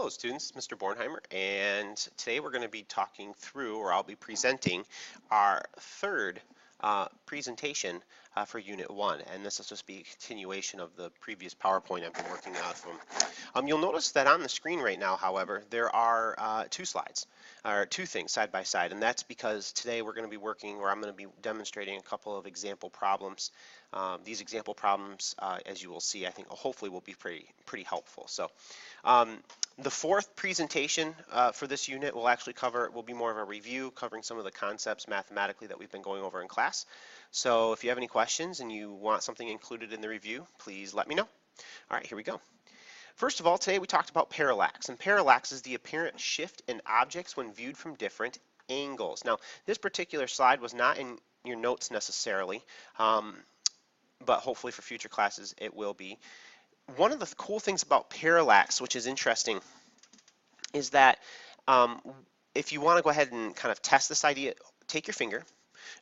Hello students, Mr. Bornheimer, and today we're going to be talking through, or I'll be presenting, our third presentation for Unit 1, and this will just be a continuation of the previous PowerPoint I've been working off from. You'll notice that on the screen right now, however, there are two slides, or two things side by side, and that's because today we're going to be working, or I'm going to be demonstrating a couple of example problems. These example problems, as you will see, I think hopefully will be pretty helpful. So. The fourth presentation for this unit will be more of a review covering some of the concepts mathematically that we've been going over in class. So if you have any questions and you want something included in the review, please let me know. All right, here we go. First of all, today we talked about parallax, and parallax is the apparent shift in objects when viewed from different angles. Now, this particular slide was not in your notes necessarily, but hopefully for future classes it will be. One of the cool things about parallax, which is interesting, is that if you want to go ahead and kind of test this idea, take your finger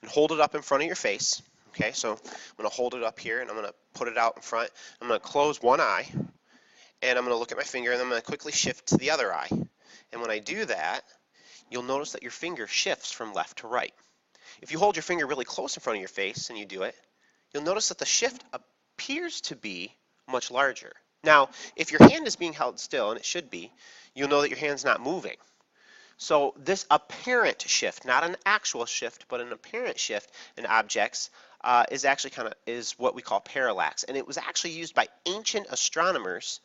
and hold it up in front of your face. Okay, so I'm going to hold it up here and I'm going to put it out in front. I'm going to close one eye and I'm going to look at my finger and I'm going to quickly shift to the other eye. And when I do that, you'll notice that your finger shifts from left to right. If you hold your finger really close in front of your face and you do it, you'll notice that the shift appears to be much larger. Now, if your hand is being held still, and it should be, you'll know that your hand's not moving. So this apparent shift, not an actual shift, but an apparent shift in objects is actually is what we call parallax. And it was actually used by ancient astronomers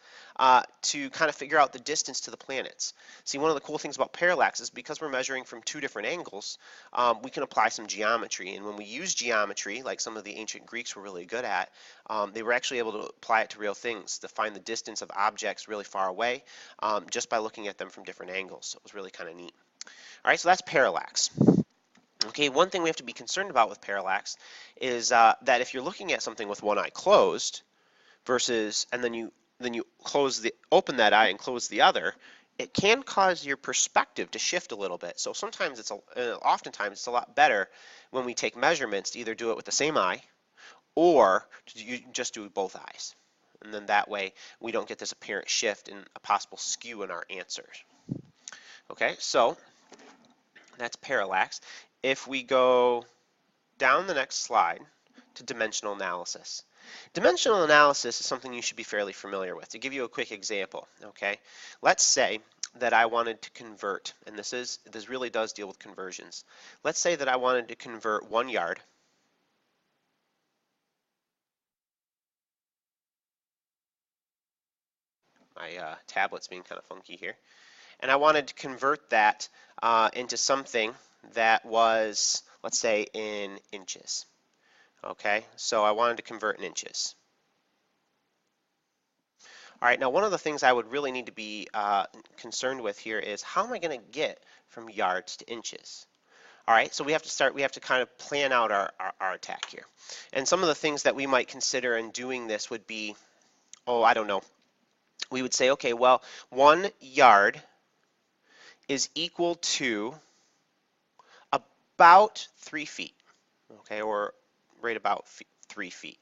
to kind of figure out the distance to the planets. See, one of the cool things about parallax is because we're measuring from two different angles, we can apply some geometry. And when we use geometry, like some of the ancient Greeks were really good at, they were actually able to apply it to real things, to find the distance of objects really far away just by looking at them from different angles. So it was really kind of neat. All right, so that's parallax. Okay, one thing we have to be concerned about with parallax is that if you're looking at something with one eye closed versus, and then you open that eye and close the other, it can cause your perspective to shift a little bit. So sometimes oftentimes it's a lot better when we take measurements to either do it with the same eye or you just do both eyes. And then that way we don't get this apparent shift and a possible skew in our answers. Okay, so that's parallax. If we go down the next slide to dimensional analysis. Dimensional analysis is something you should be fairly familiar with. To give you a quick example, okay? Let's say that I wanted to convert, and this really does deal with conversions. Let's say that I wanted to convert 1 yard my tablet's being kind of funky here. And I wanted to convert that into something that was, let's say, in inches. Okay, so I wanted to convert in inches. All right, now one of the things I would really need to be concerned with here is how am I going to get from yards to inches? All right, so we have to kind of plan out our attack here. And some of the things that we might consider in doing this would be, oh, I don't know. We would say, okay, well, 1 yard is equal to about 3 feet, okay, or right about 3 feet,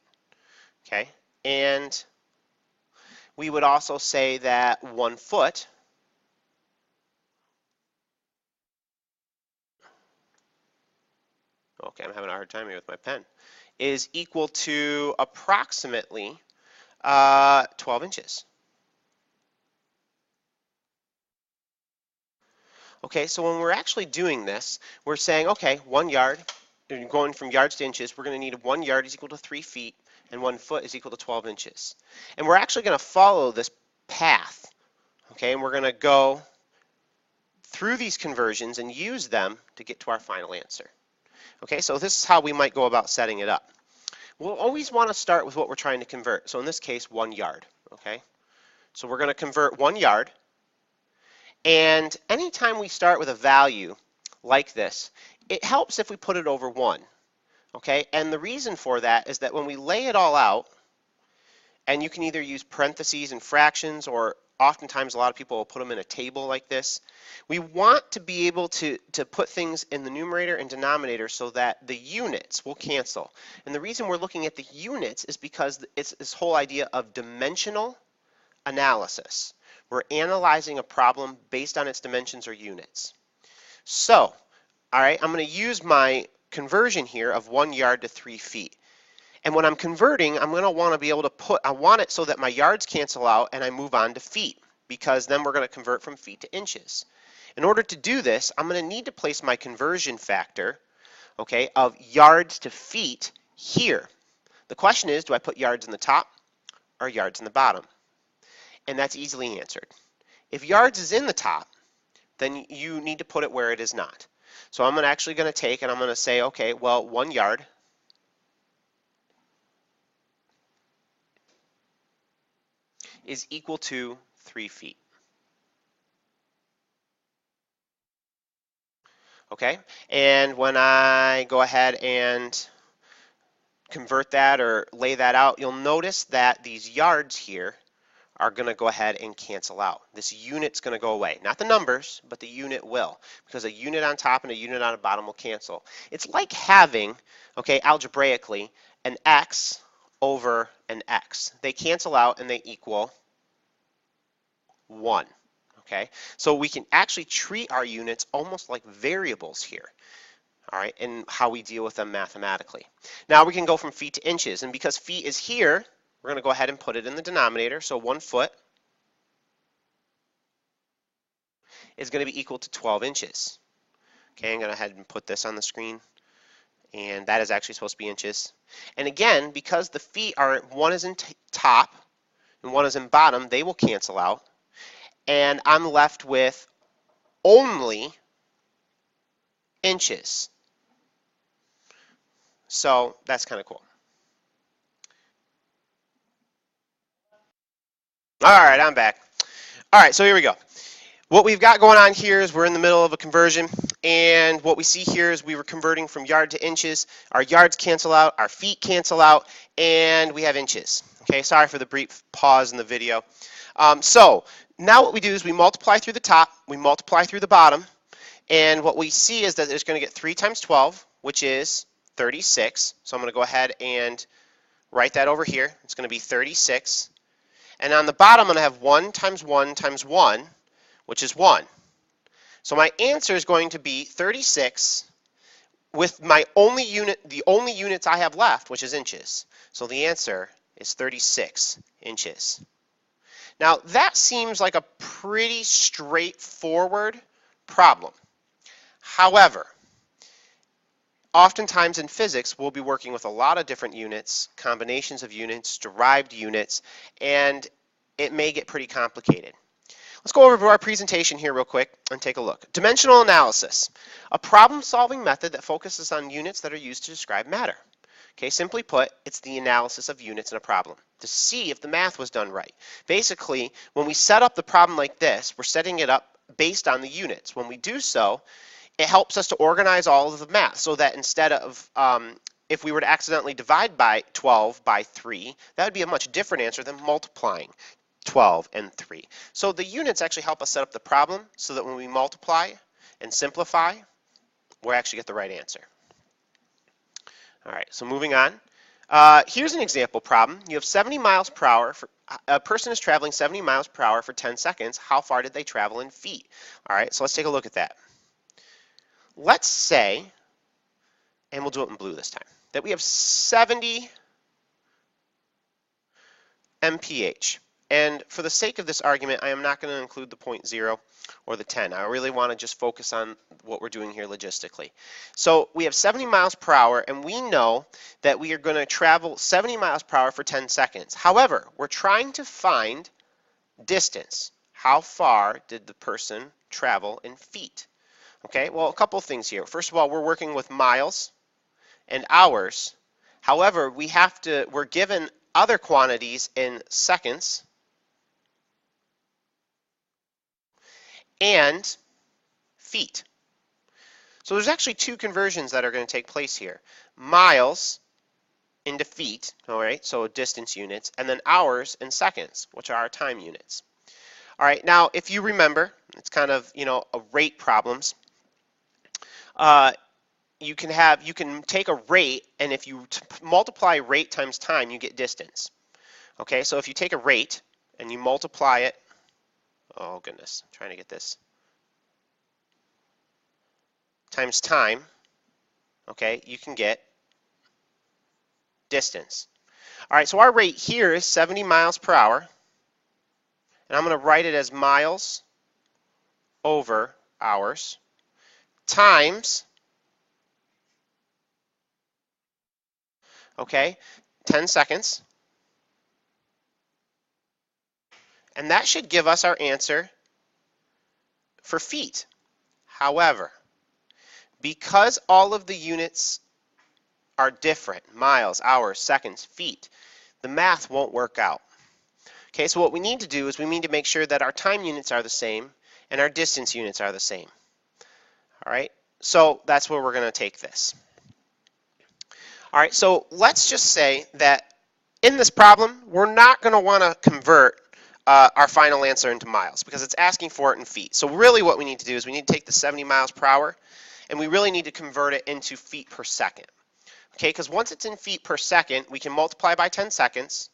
okay? And we would also say that 1 foot okay, I'm having a hard time here with my pen, is equal to approximately 12 inches. Okay, so when we're actually doing this, we're saying, okay, 1 yard, going from yards to inches, we're going to need 1 yard is equal to 3 feet, and 1 foot is equal to 12 inches. And we're actually going to follow this path, okay, and we're going to go through these conversions and use them to get to our final answer. Okay, so this is how we might go about setting it up. We'll always want to start with what we're trying to convert. So in this case, 1 yard, okay? So we're going to convert 1 yard. And anytime we start with a value like this, it helps if we put it over 1. Okay, and the reason for that is that when we lay it all out, and you can either use parentheses and fractions, or oftentimes a lot of people will put them in a table like this, we want to be able to put things in the numerator and denominator so that the units will cancel. And the reason we're looking at the units is because it's this whole idea of dimensional analysis. We're analyzing a problem based on its dimensions or units. So, all right, I'm going to use my conversion here of 1 yard to 3 feet. And when I'm converting, I'm going to want to be able to I want it so that my yards cancel out and I move on to feet, because then we're going to convert from feet to inches. In order to do this, I'm going to need to place my conversion factor, okay, of yards to feet here. The question is, do I put yards in the top or yards in the bottom? And that's easily answered. If yards is in the top, then you need to put it where it is not. So I'm actually going to take and I'm going to say, okay, well, 1 yard is equal to 3 feet. Okay, and when I go ahead and convert that or lay that out, you'll notice that these yards here are going to go ahead and cancel out. This unit's going to go away. Not the numbers, but the unit will, because a unit on top and a unit on the bottom will cancel. It's like having, okay, algebraically, an x over an x. They cancel out and they equal 1. Okay, so we can actually treat our units almost like variables here, all right, and how we deal with them mathematically. Now we can go from feet to inches, and because feet is here, we're going to go ahead and put it in the denominator. So 1 foot is going to be equal to 12 inches. Okay, I'm going to go ahead and put this on the screen, and that is actually supposed to be inches. And again, because the feet are, one is in top and one is in bottom, they will cancel out, and I'm left with only inches. So that's kind of cool. All right, I'm back. All right, so here we go. What we've got going on here is we're in the middle of a conversion, and what we see here is we were converting from yard to inches. Our yards cancel out, our feet cancel out, and we have inches. Okay, sorry for the brief pause in the video. So now what we do is we multiply through the top, we multiply through the bottom, and what we see is that it's going to get 3 times 12, which is 36. So I'm going to go ahead and write that over here. It's going to be 36. And on the bottom, I'm going to have 1 times 1 times 1, which is 1. So my answer is going to be 36 with my only unit, the only units I have left, which is inches. So the answer is 36 inches. Now that seems like a pretty straightforward problem. However, oftentimes in physics, we'll be working with a lot of different units, combinations of units, derived units, and it may get pretty complicated. Let's go over to our presentation here real quick and take a look. Dimensional analysis, a problem-solving method that focuses on units that are used to describe matter. Okay, simply put, it's the analysis of units in a problem to see if the math was done right. Basically, when we set up the problem like this, we're setting it up based on the units. When we do so, it helps us to organize all of the math so that instead of, if we were to accidentally divide by 12 by 3, that would be a much different answer than multiplying 12 and 3. So the units actually help us set up the problem so that when we multiply and simplify, we actually get the right answer. All right, so moving on. Here's an example problem. You have 70 miles per hour. A person is traveling 70 miles per hour for 10 seconds. How far did they travel in feet? All right, so let's take a look at that. Let's say, and we'll do it in blue this time, that we have 70 mph. And for the sake of this argument, I am not going to include the 0.0 or the 10. I really want to just focus on what we're doing here logistically. So we have 70 miles per hour, and we know that we are going to travel 70 miles per hour for 10 seconds. However, we're trying to find distance. How far did the person travel in feet? Okay, well, a couple of things here. First of all, we're working with miles and hours. However, we're given other quantities in seconds and feet. So there's actually two conversions that are going to take place here. Miles into feet, all right, so distance units, and then hours and seconds, which are our time units. All right, now if you remember, it's kind of, a rate problems. You can take a rate, and if you multiply rate times time, you get distance. Okay, so if you take a rate and you multiply it, oh goodness, I'm trying to get this, times time, okay, you can get distance. All right, so our rate here is 70 miles per hour, and I'm going to write it as miles over hours times, okay, 10 seconds, and that should give us our answer for feet. However, because all of the units are different, miles, hours, seconds, feet, the math won't work out. Okay, so what we need to do is we need to make sure that our time units are the same and our distance units are the same. All right, so that's where we're going to take this. All right, so let's just say that in this problem, we're not going to want to convert our final answer into miles because it's asking for it in feet. So really what we need to do is we need to take the 70 miles per hour and we really need to convert it into feet per second. Okay, because once it's in feet per second, we can multiply by 10 seconds,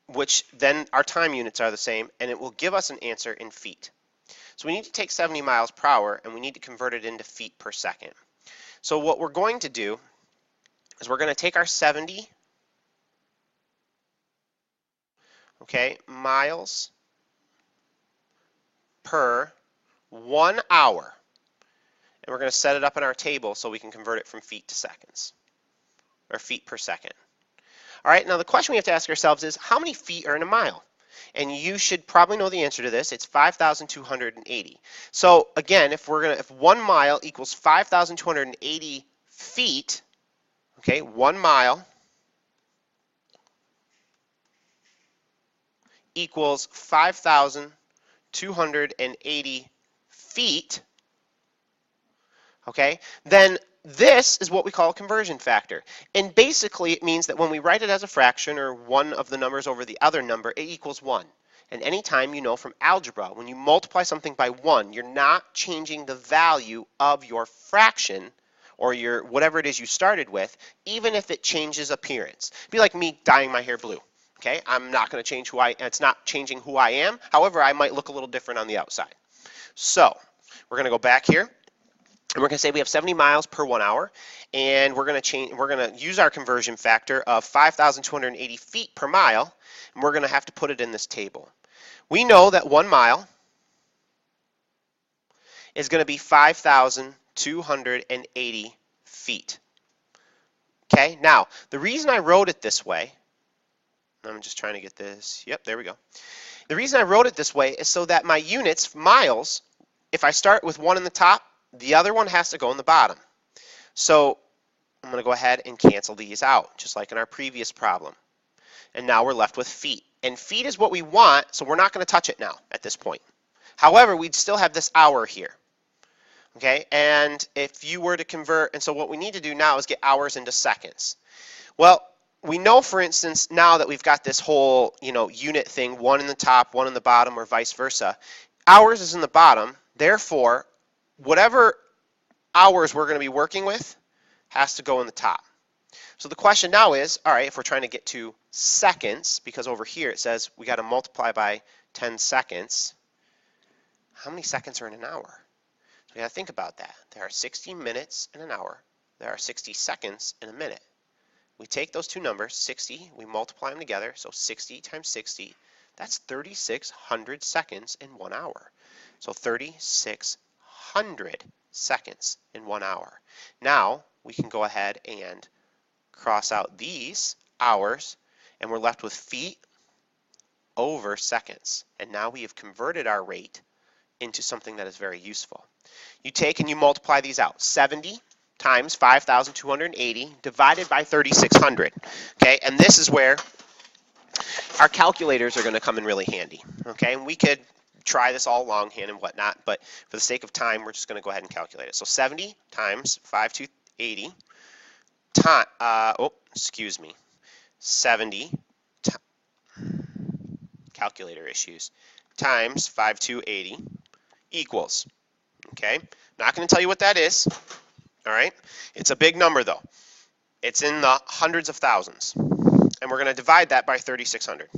which then our time units are the same, and it will give us an answer in feet. So we need to take 70 miles per hour and we need to convert it into feet per second. So what we're going to do is we're going to take our 70, okay, miles per 1 hour, and we're going to set it up in our table so we can convert it from feet to seconds, or feet per second. All right, now the question we have to ask ourselves is, how many feet are in a mile? And you should probably know the answer to this. It's 5,280. So again, if 1 mile equals 5,280 feet, okay, 1 mile equals 5,280 feet, okay, then this is what we call a conversion factor. And basically it means that when we write it as a fraction or one of the numbers over the other number, it equals 1. And anytime you know from algebra, when you multiply something by 1, you're not changing the value of your fraction or your whatever it is you started with, even if it changes appearance. It'd be like me dyeing my hair blue. Okay, I'm not going to change it's not changing who I am. However, I might look a little different on the outside. So we're going to go back here. And we're going to say we have 70 miles per 1 hour, and we're going to use our conversion factor of 5,280 feet per mile, and we're going to have to put it in this table. We know that 1 mile is going to be 5,280 feet. Okay, now the reason I wrote it this way, I'm just trying to get this, yep, there we go. The reason I wrote it this way is so that my units, miles, if I start with 1 in the top, the other one has to go in the bottom. So I'm going to go ahead and cancel these out, just like in our previous problem. And now we're left with feet. And feet is what we want, so we're not going to touch it now at this point. However, we'd still have this hour here. Okay, and if you were to convert, and so what we need to do now is get hours into seconds. Well, we know, for instance, now that we've got this whole, unit thing, 1 in the top, 1 in the bottom, or vice versa. Hours is in the bottom, therefore, whatever hours we're going to be working with has to go in the top. So the question now is, all right, if we're trying to get to seconds, because over here it says we got to multiply by 10 seconds, how many seconds are in an hour? So we got to think about that. There are 60 minutes in an hour. There are 60 seconds in a minute. We take those two numbers, 60, we multiply them together, so 60 times 60, that's 3,600 seconds in 1 hour. So 3,600 seconds in 1 hour. Now we can go ahead and cross out these hours, and we're left with feet over seconds. And now we have converted our rate into something that is very useful. You take and you multiply these out. 70 times 5,280 divided by 3,600. Okay, and this is where our calculators are going to come in really handy. Okay, and we could try this all longhand and whatnot, but for the sake of time, we're just going to go ahead and calculate it. So 70 times 5,280 excuse me, 70 calculator issues times 5,280 equals, okay, not going to tell you what that is, all right, it's a big number though, it's in the hundreds of thousands, and we're going to divide that by 3,600.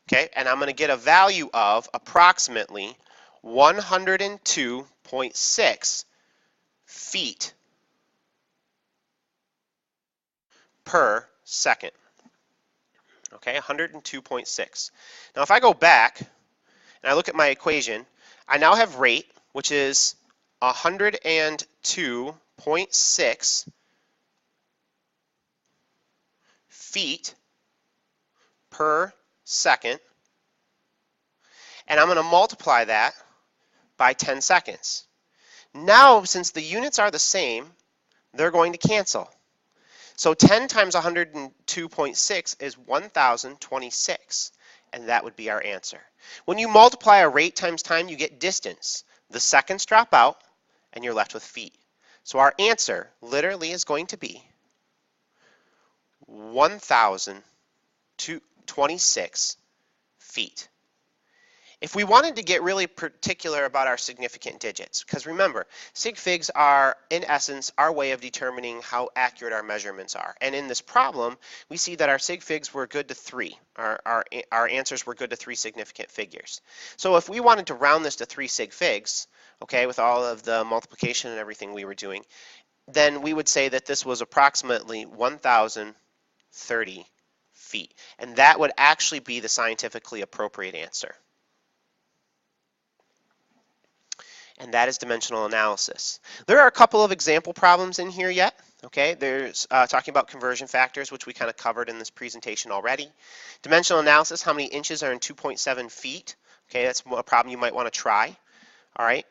Okay, and I'm going to get a value of approximately 102.6 feet per second. Okay, 102.6. Now if I go back and I look at my equation, I now have rate, which is 102.6 feet per second, and I'm going to multiply that by 10 seconds. Now, since the units are the same, they're going to cancel. So 10 times 102.6 is 1,026, and that would be our answer. When you multiply a rate times time, you get distance. The seconds drop out, and you're left with feet. So our answer literally is going to be 1,026 feet. If we wanted to get really particular about our significant digits, because remember, sig figs are, in essence, our way of determining how accurate our measurements are. And in this problem, we see that our sig figs were good to 3. Our answers were good to 3 significant figures. So if we wanted to round this to 3 sig figs, okay, with all of the multiplication and everything we were doing, then we would say that this was approximately 1,030 feet. And that would actually be the scientifically appropriate answer. And that is dimensional analysis. There are a couple of example problems in here yet. Okay, there's talking about conversion factors, which we kind of covered in this presentation already. Dimensional analysis, how many inches are in 2.7 feet? Okay, that's a problem you might want to try. All right.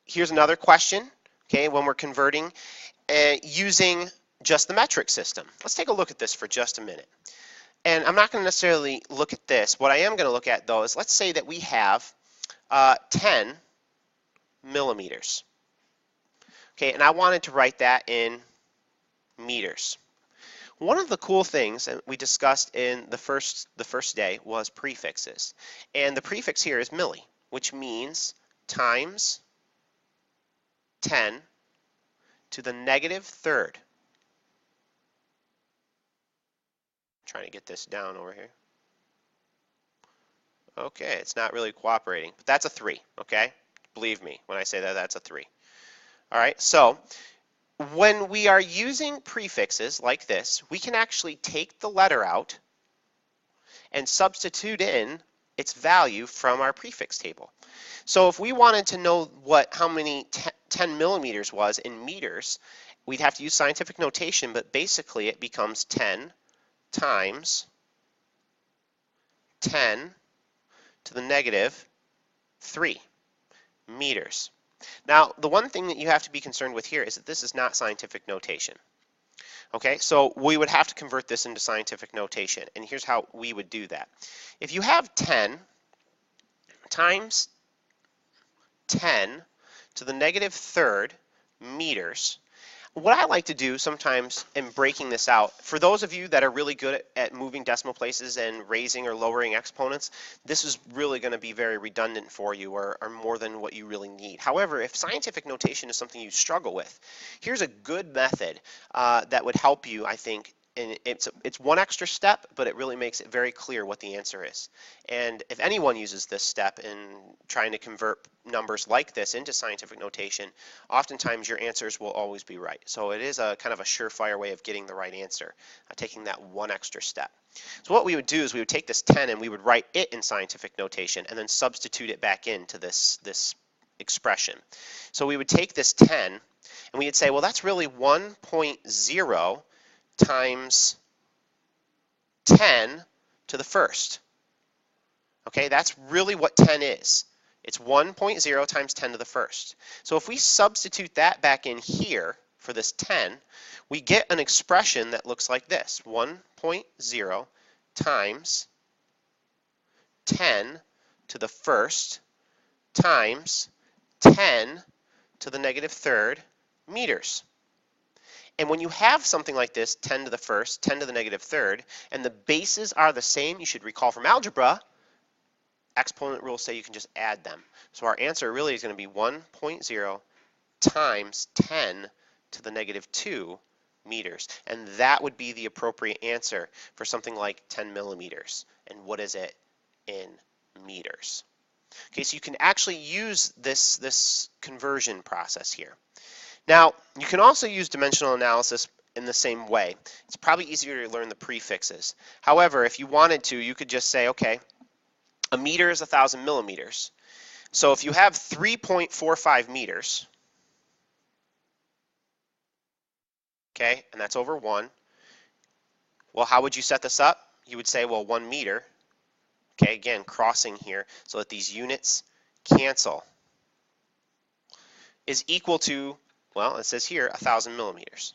Here's another question. Okay, when we're converting using just the metric system. Let's take a look at this for just a minute. And I'm not going to necessarily look at this. What I am going to look at, though, is let's say that we have 10 millimeters. Okay, and I wanted to write that in meters. One of the cool things that we discussed in the first day was prefixes. And the prefix here is milli, which means times 10 to the negative third. Trying to get this down over here. Okay, it's not really cooperating, but that's a 3, okay? Believe me when I say that that's a 3. All right, so when we are using prefixes like this, we can actually take the letter out and substitute in its value from our prefix table. So if we wanted to know how many 10 millimeters was in meters, we'd have to use scientific notation, but basically it becomes 10 times 10 to the negative 3 meters. Now, the one thing that you have to be concerned with here is that this is not scientific notation. Okay, so we would have to convert this into scientific notation, and here's how we would do that. If you have 10 times 10 to the negative third meters, what I like to do sometimes in breaking this out, for those of you that are really good at moving decimal places and raising or lowering exponents, this is really going to be very redundant for you or more than what you really need. However, if scientific notation is something you struggle with, here's a good method that would help you, I think. And it's one extra step, but it really makes it very clear what the answer is. And if anyone uses this step in trying to convert numbers like this into scientific notation, oftentimes your answers will always be right. So it is a kind of a surefire way of getting the right answer, taking that one extra step. So what we would do is we would take this 10 and we would write it in scientific notation and then substitute it back into this expression. So we would take this 10 and we would say, well, that's really 1.0 times 10 to the first. Okay, that's really what 10 is. It's 1.0 times 10 to the first. So if we substitute that back in here for this 10, we get an expression that looks like this. 1.0 times 10 to the first times 10 to the negative third meters. And when you have something like this, 10 to the first, 10 to the negative third, and the bases are the same, you should recall from algebra, exponent rules say you can just add them. So our answer really is going to be 1.0 times 10 to the negative 2 meters. And that would be the appropriate answer for something like 10 millimeters. And what is it? in meters. Okay, so you can actually use this conversion process here. Now, you can also use dimensional analysis in the same way. It's probably easier to learn the prefixes. However, if you wanted to, you could just say, okay, a meter is 1,000 millimeters. So if you have 3.45 meters, okay, and that's over 1, well, how would you set this up? You would say, well, 1 meter, okay, again, crossing here so that these units cancel, is equal to, well, it says here, 1,000 millimeters.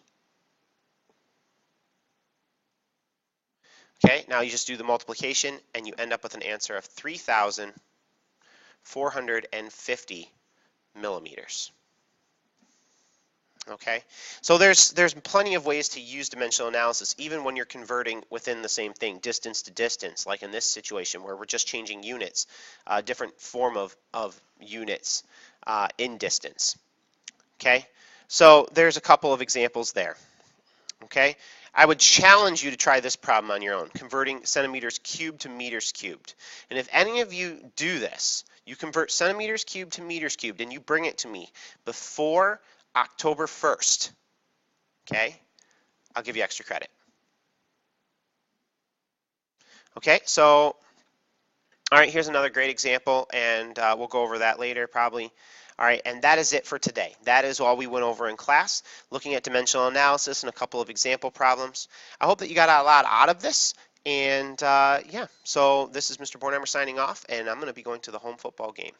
Okay, now you just do the multiplication and you end up with an answer of 3,450 millimeters. Okay, so there's plenty of ways to use dimensional analysis even when you're converting within the same thing, distance to distance, like in this situation where we're just changing units, a different form of units in distance. Okay, so there's a couple of examples there. Okay, I would challenge you to try this problem on your own, converting centimeters cubed to meters cubed. And if any of you do this, you convert centimeters cubed to meters cubed and you bring it to me before October 1st, okay, I'll give you extra credit. Okay, so, all right, here's another great example, and we'll go over that later probably. All right, and that is it for today. That is all we went over in class, looking at dimensional analysis and a couple of example problems. I hope that you got a lot out of this, and yeah, so this is Mr. Bornheimer signing off, and I'm going to be going to the home football game.